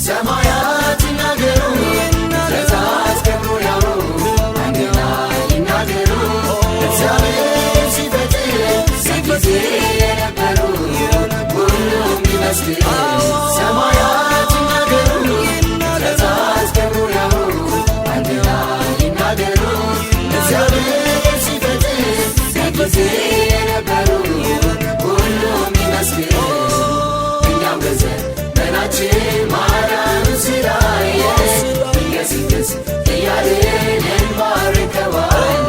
ሰማያት ይናገሩ ፍጥረታት ክብሩን ያውሩ አንድ ላይ ይናገሩ እግዚአብሔር ሲፈጥር በጊዜ የነበሩ ሁሉም ይመስክር ሰማያት ይናገሩ ፍጥረታት ክብሩን ያውሩ አንድ ላይ ይናገሩ እግዚአብሔር ሲፈጥር በጊዜ የነበሩ ሁሉም ይመስክር እኛም በዘመናችን ማዳኑ ስራዬ ይንገስገስ እያልን እንባርከዋለን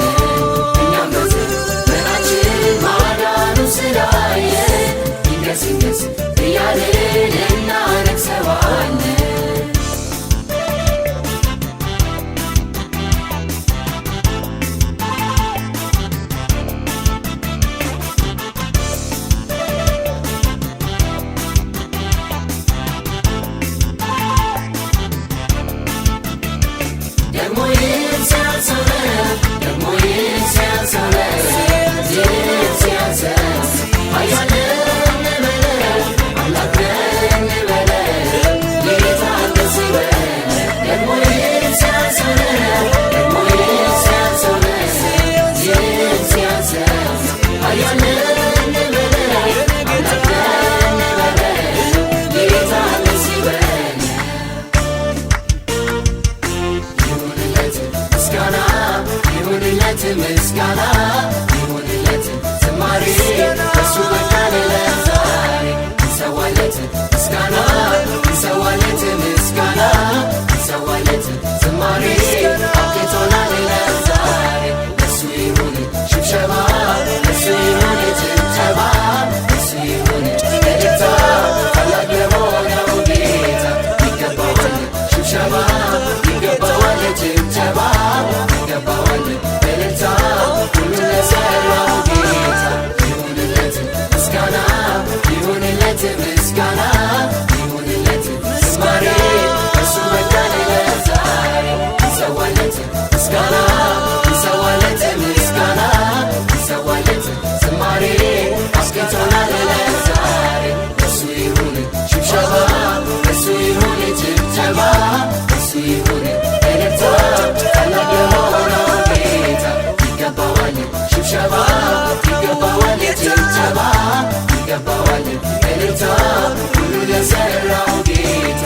እኛም በዘመናችን ማዳኑ ስራዬ ይንገስገስ እያልን እናነግሰዋለን ደግሞ ይህን ሲያንሰው ደግሞ ይህን ሲያንሰው ይህን ሲያንሰው ኃያል እንበለው አምላክ እንበለው ጌታ ደስ ይበለው ደግሞ ይህን ሲያንሰው ደግሞ ይህን ሲያንሰው ይህን ሲያንሰው ኃያል እንበለው አምላክ እንበለው ጌታ ደስ ይበለው ይሁንለት ምስጋና ይሁንለት ዝማሬ እሱ በቃል ለዛሬ እንሰዋለት ምስጋና እንሰዋለት ምስጋና እንሰዋለት ዝማሬ አብቅቶናል ለዛሬ እሱ ይሁን ሽብሸባ እሱ ይሁን ጭብጨባ እሱ ይሁን እልልታ ታላቅ ለሆነው ጌታ ይገባዋል ሽብሸባ ይገባዋል ጭብጨባ ይገባዋል እልልታ ሁሉ ለሠራው ጌታ ይሁንለት ምስጋና ይሁንለት ምስጋና ይሁንለት ዝማሬ እሱ በቃል ለዛሬ እንሰዋለት ምስጋና እንሰዋለት ምስጋና እንሰዋለት ዝማሬ አስገቶናል ለዛሬ እሱ ይሁን ሽብሸባ እሱ ይሁን ጭብጨባ እሱ ይሁን እልልታ ታላቅ ለሆነው ጌታ ይገባዋል ሽብሸባ ይገባዋል ጭብጨባ ይገባዋል እልልታ ሁሉ ለሠራው ጌታ